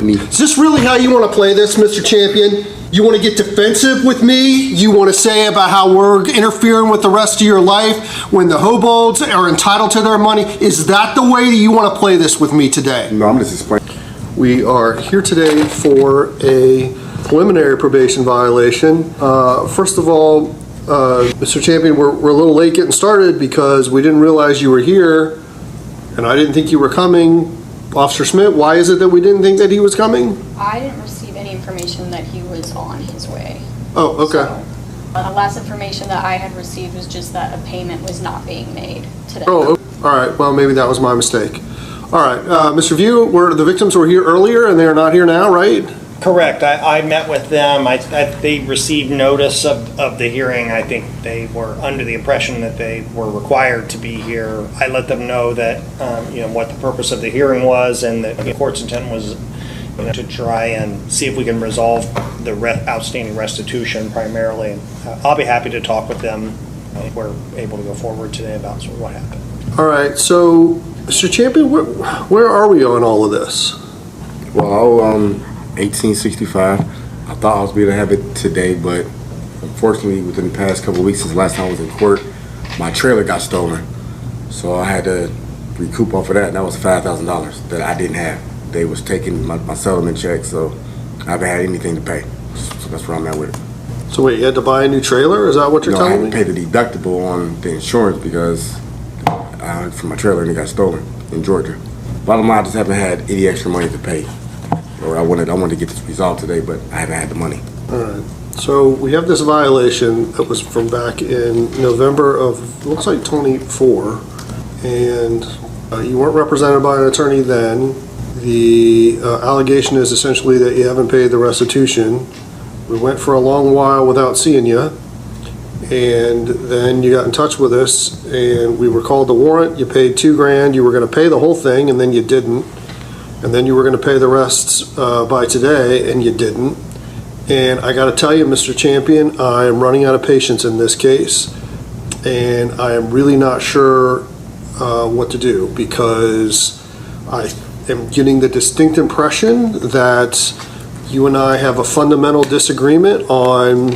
Is this really how you want to play this, Mr. Champion? You want to get defensive with me? You want to say about how we're interfering with the rest of your life when the hobos are entitled to their money? Is that the way that you want to play this with me today? No, I'm just explaining. We are here today for a preliminary probation violation. First of all, Mr. Champion, we're a little late getting started because we didn't realize you were here and I didn't think you were coming. Officer Smith, why is it that we didn't think that he was coming? I didn't receive any information that he was on his way. Oh, okay. So, the last information that I had received was just that a payment was not being made today. Oh, all right. Well, maybe that was my mistake. All right, Mr. View, the victims were here earlier and they are not here now, right? Correct. I met with them. They received notice of the hearing. I think they were under the impression that they were required to be here. I let them know that, what the purpose of the hearing was and that the court's intent was to try and see if we can resolve the outstanding restitution primarily. I'll be happy to talk with them if we're able to go forward today about sort of what happened. All right, so, Mr. Champion, where are we on all of this? Well, 1865. I thought I was able to have it today, but unfortunately, within the past couple of weeks since the last time I was in court, my trailer got stolen. So I had to recoup off of that, and that was $5,000 that I didn't have. They was taking my settlement check, so I haven't had anything to pay. So that's where I'm at with it. So wait, you had to buy a new trailer? Is that what you're telling me? I had to pay the deductible on the insurance because for my trailer and it got stolen in Georgia. Bottom line, I just haven't had any extra money to pay. Or I wanted to get this resolved today, but I haven't had the money. All right. So we have this violation that was from back in November of, looks like 24, and you weren't represented by an attorney then. The allegation is essentially that you haven't paid the restitution. We went for a long while without seeing you, and then you got in touch with us, and we were called the warrant. You paid $2,000. You were going to pay the whole thing, and then you didn't. And then you were going to pay the rest by today, and you didn't. And I got to tell you, Mr. Champion, I am running out of patience in this case, and I am really not sure what to do because I am getting the distinct impression that you and I have a fundamental disagreement on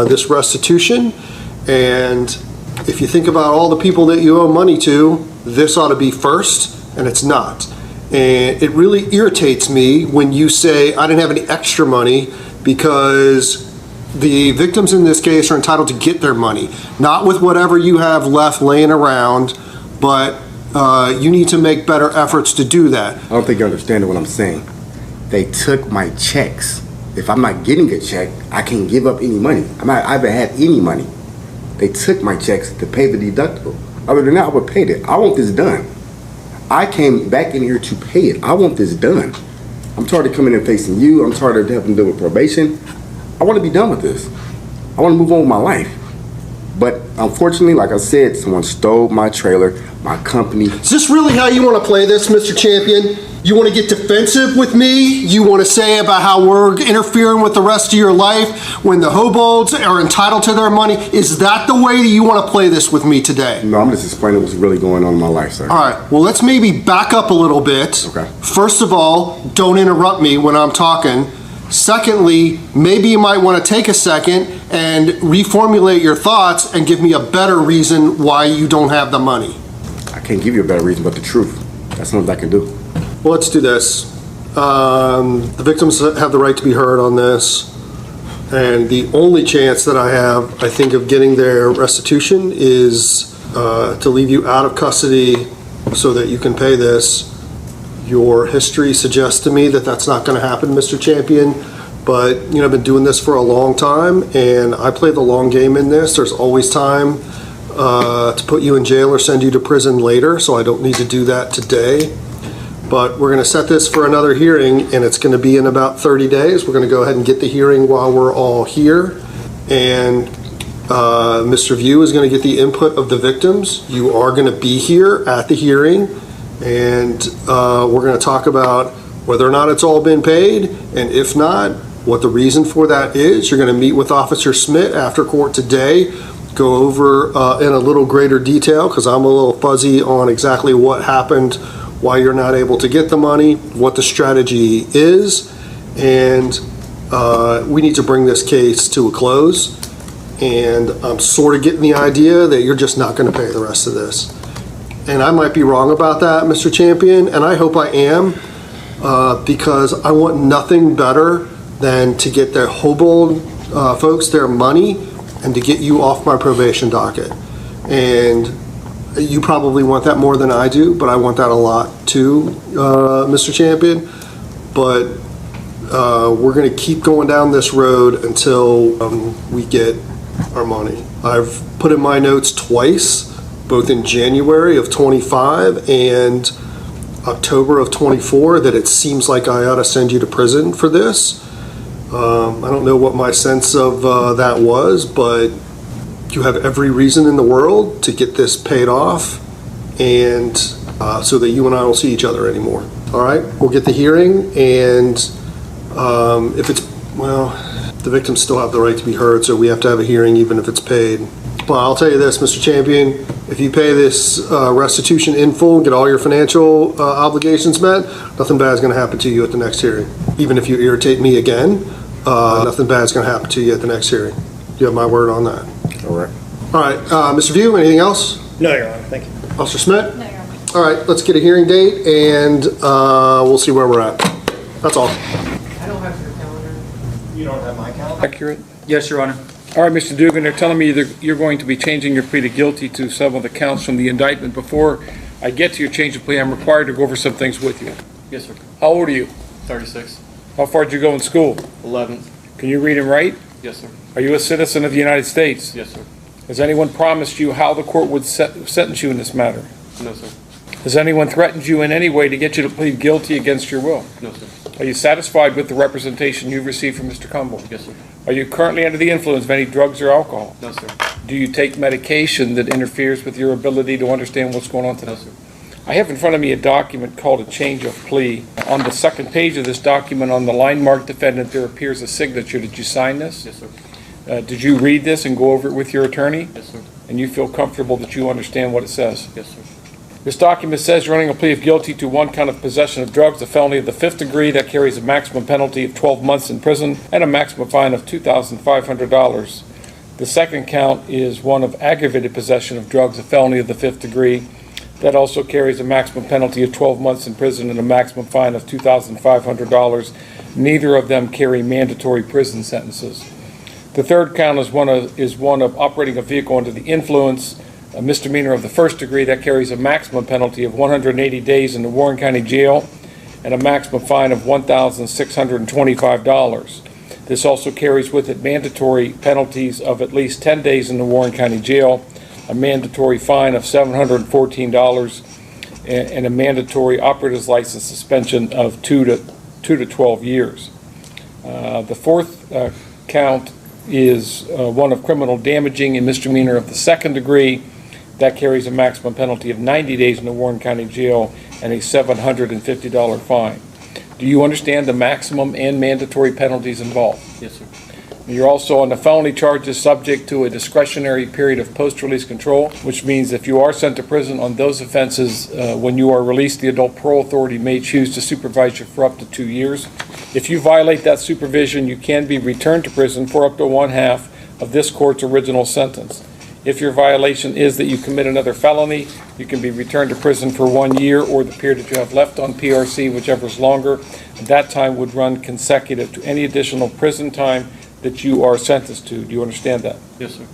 this restitution. And if you think about all the people that you owe money to, this ought to be first, and it's not. And it really irritates me when you say I didn't have any extra money because the victims in this case are entitled to get their money, not with whatever you have left laying around, but you need to make better efforts to do that. I don't think you understand what I'm saying. They took my checks. If I'm not getting a check, I can't give up any money. I haven't had any money. They took my checks to pay the deductible. Other than that, I would have paid it. I want this done. I came back in here to pay it. I want this done. I'm tired of coming and facing you. I'm tired of having to deal with probation. I want to be done with this. I want to move on with my life. But unfortunately, like I said, someone stole my trailer, my company. Is this really how you want to play this, Mr. Champion? You want to get defensive with me? You want to say about how we're interfering with the rest of your life when the hobos are entitled to their money? Is that the way that you want to play this with me today? No, I'm just explaining what's really going on in my life, sir. All right, well, let's maybe back up a little bit. Okay. First of all, don't interrupt me when I'm talking. Secondly, maybe you might want to take a second and reformulate your thoughts and give me a better reason why you don't have the money. I can't give you a better reason but the truth. That's something I can do. Well, let's do this. The victims have the right to be heard on this. And the only chance that I have, I think, of getting their restitution is to leave you out of custody so that you can pay this. Your history suggests to me that that's not going to happen, Mr. Champion. But, I've been doing this for a long time, and I play the long game in this. There's always time to put you in jail or send you to prison later, so I don't need to do that today. But we're going to set this for another hearing, and it's going to be in about 30 days. We're going to go ahead and get the hearing while we're all here. And Mr. View is going to get the input of the victims. You are going to be here at the hearing, and we're going to talk about whether or not it's all been paid, and if not, what the reason for that is. You're going to meet with Officer Smith after court today, go over in a little greater detail, because I'm a little fuzzy on exactly what happened why you're not able to get the money, what the strategy is, and we need to bring this case to a close. And I'm sort of getting the idea that you're just not going to pay the rest of this. And I might be wrong about that, Mr. Champion, and I hope I am, because I want nothing better than to get the Hobold folks their money and to get you off my probation docket. And you probably want that more than I do, but I want that a lot too, Mr. Champion. But we're going to keep going down this road until we get our money. I've put in my notes twice, both in January of 25 and October of 24, that it seems like I ought to send you to prison for this. I don't know what my sense of that was, but you have every reason in the world to get this paid off, and so that you and I don't see each other anymore. All right, we'll get the hearing, and if it's, well, the victims still have the right to be heard, so we have to have a hearing even if it's paid. Well, I'll tell you this, Mr. Champion, if you pay this restitution in full, get all your financial obligations met, nothing bad is going to happen to you at the next hearing. Even if you irritate me again, nothing bad is going to happen to you at the next hearing. You have my word on that. All right. All right, Mr. View, anything else? No, Your Honor, thank you. Officer Smith? No, Your Honor. All right, let's get a hearing date, and we'll see where we're at. That's all. I don't have your calendar. You don't have my calendar? Accurate? Yes, Your Honor. All right, Mr. Dugan, they're telling me that you're going to be changing your plea to guilty to some of the counts from the indictment. Before I get to your change of plea, I'm required to go over some things with you. Yes, sir. How old are you? 36. How far did you go in school? 11. Can you read and write? Yes, sir. Are you a citizen of the United States? Yes, sir. Has anyone promised you how the court would sentence you in this matter? No, sir. Has anyone threatened you in any way to get you to plead guilty against your will? No, sir. Are you satisfied with the representation you've received from Mr. Cumble? Yes, sir. Are you currently under the influence of any drugs or alcohol? No, sir. Do you take medication that interferes with your ability to understand what's going on today? No, sir. I have in front of me a document called a change of plea. On the second page of this document, on the line marked defendant, there appears a signature. Did you sign this? Yes, sir. Did you read this and go over it with your attorney? Yes, sir. And you feel comfortable that you understand what it says? Yes, sir. This document says you're running a plea of guilty to one count of possession of drugs, a felony of the 5th degree that carries a maximum penalty of 12 months in prison and a maximum fine of $2,500. The second count is one of aggravated possession of drugs, a felony of the 5th degree that also carries a maximum penalty of 12 months in prison and a maximum fine of $2,500. Neither of them carry mandatory prison sentences. The third count is one of operating a vehicle under the influence, a misdemeanor of the 1st degree that carries a maximum penalty of 180 days in the Warren County Jail and a maximum fine of $1,625. This also carries with it mandatory penalties of at least 10 days in the Warren County Jail, a mandatory fine of $714, and a mandatory operator's license suspension of 2 to 12 years. The fourth count is one of criminal damaging and misdemeanor of the 2nd degree that carries a maximum penalty of 90 days in the Warren County Jail and a $750 fine. Do you understand the maximum and mandatory penalties involved? Yes, sir. You're also on the felony charges subject to a discretionary period of post-release control, which means if you are sent to prison on those offenses, when you are released, the adult parole authority may choose to supervise you for up to 2 years. If you violate that supervision, you can be returned to prison for up to 1/2 of this court's original sentence. If your violation is that you commit another felony, you can be returned to prison for 1 year or the period that you have left on PRC, whichever is longer. That time would run consecutive to any additional prison time that you are sentenced to. Do you understand that? Yes, sir.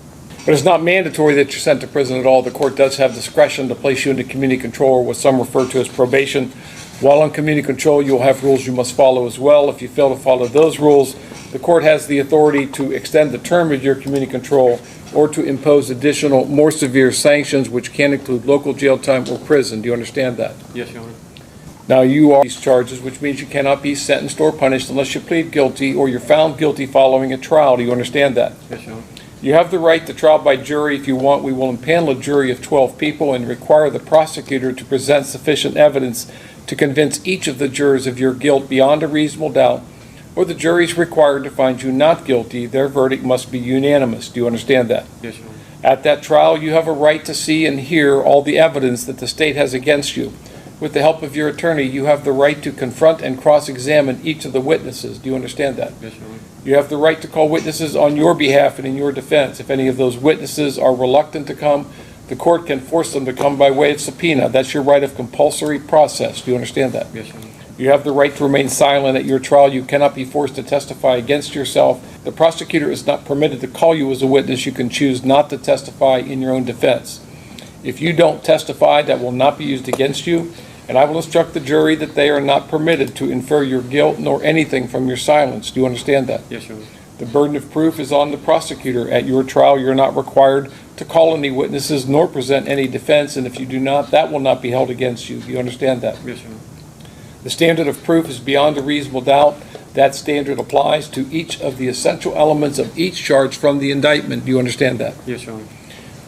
But it's not mandatory that you're sent to prison at all. The court does have discretion to place you into community control, or what some refer to as probation. While on community control, you'll have rules you must follow as well. If you fail to follow those rules, the court has the authority to extend the term of your community control or to impose additional, more severe sanctions, which can include local jail time or prison. Do you understand that? Yes, Your Honor. Now, you are these charges, which means you cannot be sentenced or punished unless you plead guilty or you're found guilty following a trial. Do you understand that? Yes, Your Honor. You have the right to trial by jury. If you want, we will impanel a jury of 12 people and require the prosecutor to present sufficient evidence to convince each of the jurors of your guilt beyond a reasonable doubt, or the jury is required to find you not guilty. Their verdict must be unanimous. Do you understand that? Yes, Your Honor. At that trial, you have a right to see and hear all the evidence that the state has against you. with the help of your attorney, you have the right to confront and cross-examine each of the witnesses. Do you understand that? Yes, Your Honor. You have the right to call witnesses on your behalf and in your defense. If any of those witnesses are reluctant to come, the court can force them to come by way of subpoena. That's your right of compulsory process. Do you understand that? Yes, Your Honor. You have the right to remain silent at your trial. You cannot be forced to testify against yourself. The prosecutor is not permitted to call you as a witness. You can choose not to testify in your own defense. If you don't testify, that will not be used against you, and I will instruct the jury that they are not permitted to infer your guilt nor anything from your silence. Do you understand that? Yes, Your Honor. The burden of proof is on the prosecutor. At your trial, you're not required to call any witnesses nor present any defense, and if you do not, that will not be held against you. Do you understand that? Yes, Your Honor. The standard of proof is beyond a reasonable doubt. That standard applies to each of the essential elements of each charge from the indictment. Do you understand that? Yes, Your Honor.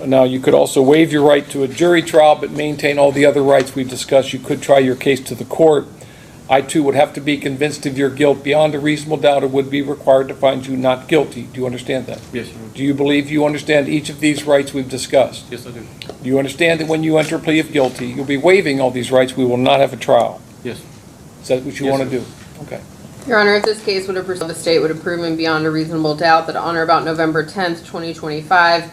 Now, you could also waive your right to a jury trial, but maintain all the other rights we've discussed. You could try your case to the court. I, too, would have to be convinced of your guilt beyond a reasonable doubt. It would be required to find you not guilty. Do you understand that? Yes, Your Honor. Do you believe you understand each of these rights we've discussed? Yes, I do. Do you understand that when you enter a plea of guilty, you'll be waiving all these rights? We will not have a trial. Yes. Is that what you Yes, want to sir. do? Okay. Your Honor, if this case would have proceeded, the state would have proven beyond a reasonable doubt that on or about November 10th, 2025,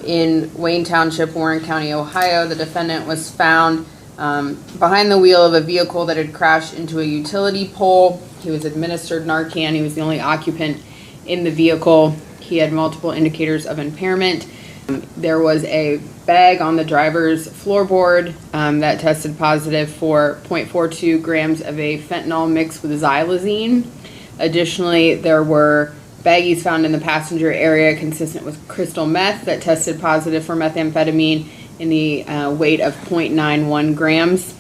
in Wayne Township, Warren County, Ohio, the defendant was found behind the wheel of a vehicle that had crashed into a utility pole. He was administered Narcan. He was the only occupant in the vehicle. He had multiple indicators of impairment. There was a bag on the driver's floorboard that tested positive for 0.42 grams of a fentanyl mixed with xylazine. Additionally, there were baggies found in the passenger area consistent with crystal meth that tested positive for methamphetamine in the weight of 0.91 grams.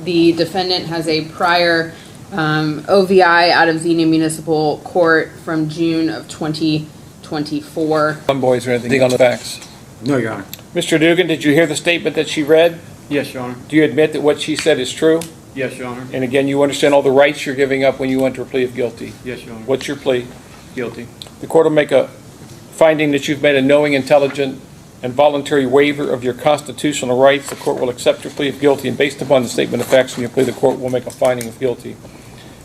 The defendant has a prior OVI out of Xenia Municipal Court from June of 2024. Boys, or anything on the facts? No, Your Honor. Mr. Dugan, did you hear the statement that she read? Yes, Your Honor. Do you admit that what she said is true? Yes, Your Honor. And again, you understand all the rights you're giving up when you enter a plea of guilty? Yes, Your Honor. What's your plea? Guilty. The court will make a finding that you've made a knowing, intelligent, and voluntary waiver of your constitutional rights. The court will accept your plea of guilty, and based upon the statement of facts in your plea, the court will make a finding of guilty.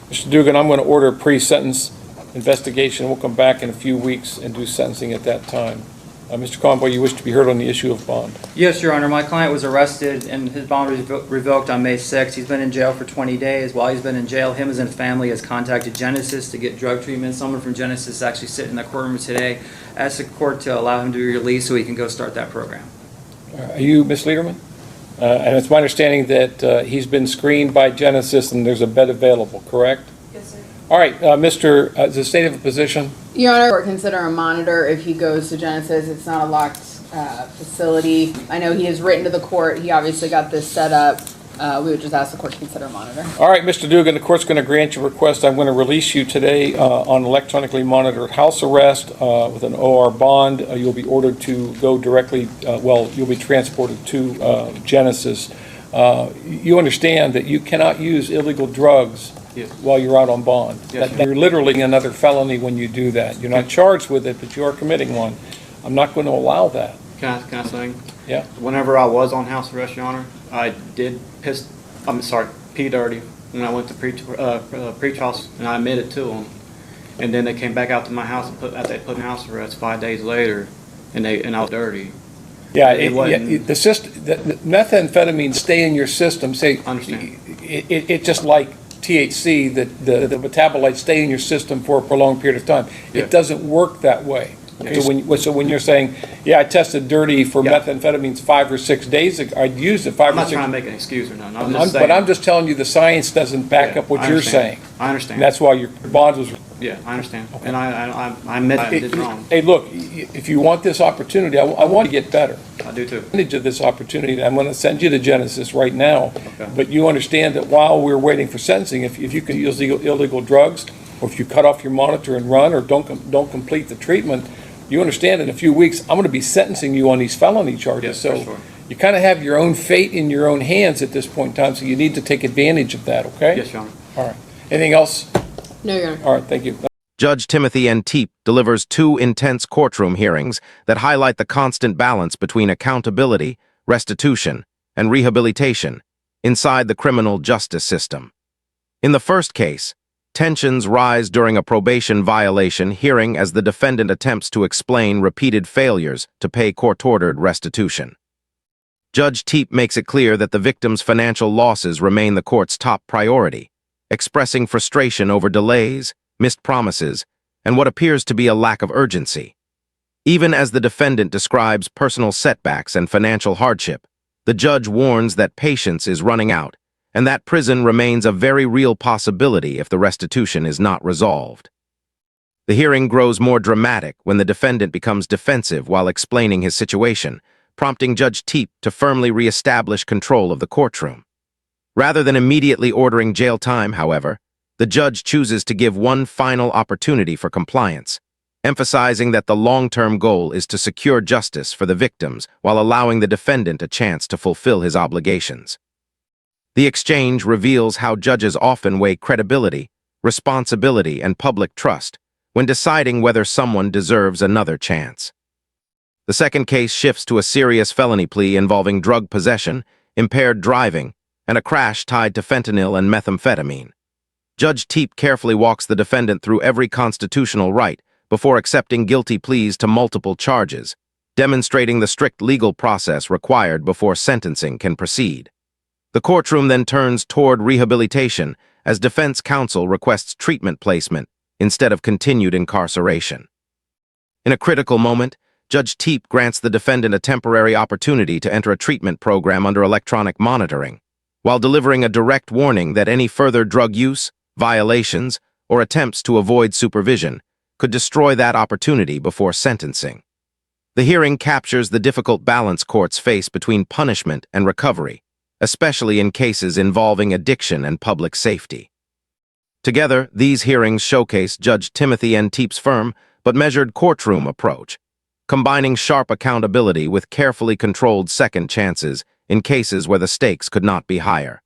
Mr. Dugan, I'm going to order a pre-sentence investigation. We'll come back in a few weeks and do sentencing at that time. Mr. Conboy, you wish to be heard on the issue of bond? Yes, Your Honor. My client was arrested and his bond was revoked on May 6th. He's been in jail for 20 days. While he's been in jail, him and his family has contacted Genesis to get drug treatment. Someone from Genesis is actually sitting in the courtroom today. Asked the court to allow him to be released so he can go start that program. Are you Ms. Lederman? And it's my understanding that he's been screened by Genesis and there's a bed available, correct? Yes, sir. All right, Mr. Is the state of a position? Your Honor, court consider a monitor if he goes to Genesis. It's not a locked facility. I know he has written to the court. He obviously got this set up. We would just ask the court to consider a monitor. All right, Mr. Dugan, the court's going to grant your request. I'm going to release you today on electronically monitored house arrest with an OR bond. You'll be ordered to go directly, you'll be transported to Genesis. You understand that you cannot use illegal drugs Yes. while you're out on bond. Yes, You're literally another felony when you do that. You're not charged with it, but you are committing one. I'm not going to allow that. Can I say? Yeah. Whenever I was on house arrest, Your Honor, I did pee dirty when I went to pre-trial, and I admitted to them. And then they came back out to my house and put me in house arrest 5 days later, and I was dirty. Yeah, It wasn't- the methamphetamine stay in your system. Say, Understand. It just like THC, the metabolites stay in your system for a prolonged period of time. Yeah. It doesn't work that way. Okay, Yeah. so when you're saying, yeah, I tested dirty for Yeah. methamphetamines 5 or 6 days ago, I'd used it 5 I'm or not 6. trying to make an excuse or nothing. I'm just saying. But I'm just telling you the science doesn't back Yeah, up what I you're understand. saying. I understand. And that's why your bond was. Yeah, I understand. And I admit I did wrong. Hey, look, if you want this opportunity, I want to get better. I do too. Advantage of this opportunity, I'm going to send you to Genesis right now. Okay. But you understand that while we're waiting for sentencing, if you can use illegal drugs, or if you cut off your monitor and run, or don't complete the treatment, you understand in a few weeks, I'm going to be sentencing you on these felony charges. Yes, So for sure. you kind of have your own fate in your own hands at this point in time, so you need to take advantage of that, okay? Yes, Your Honor. All right. Anything else? No, Your Honor. All right, thank you. Judge Timothy N. Tepe delivers 2 intense courtroom hearings that highlight the constant balance between accountability, restitution, and rehabilitation inside the criminal justice system. In the first case, tensions rise during a probation violation hearing as the defendant attempts to explain repeated failures to pay court-ordered restitution. Judge Tepe makes it clear that the victim's financial losses remain the court's top priority, expressing frustration over delays, missed promises, and what appears to be a lack of urgency. Even as the defendant describes personal setbacks and financial hardship, the judge warns that patience is running out and that prison remains a very real possibility if the restitution is not resolved. The hearing grows more dramatic when the defendant becomes defensive while explaining his situation, prompting Judge Tepe to firmly reestablish control of the courtroom. Rather than immediately ordering jail time, however, the judge chooses to give one final opportunity for compliance, emphasizing that the long-term goal is to secure justice for the victims while allowing the defendant a chance to fulfill his obligations. The exchange reveals how judges often weigh credibility, responsibility, and public trust when deciding whether someone deserves another chance. The second case shifts to a serious felony plea involving drug possession, impaired driving, and a crash tied to fentanyl and methamphetamine. Judge Tepe carefully walks the defendant through every constitutional right before accepting guilty pleas to multiple charges, demonstrating the strict legal process required before sentencing can proceed. The courtroom then turns toward rehabilitation as defense counsel requests treatment placement instead of continued incarceration. In a critical moment, Judge Tepe grants the defendant a temporary opportunity to enter a treatment program under electronic monitoring, while delivering a direct warning that any further drug use, violations, or attempts to avoid supervision could destroy that opportunity before sentencing. The hearing captures the difficult balance courts face between punishment and recovery, especially in cases involving addiction and public safety. Together, these hearings showcase Judge Timothy N. Tepe's firm but measured courtroom approach, combining sharp accountability with carefully controlled second chances in cases where the stakes could not be higher.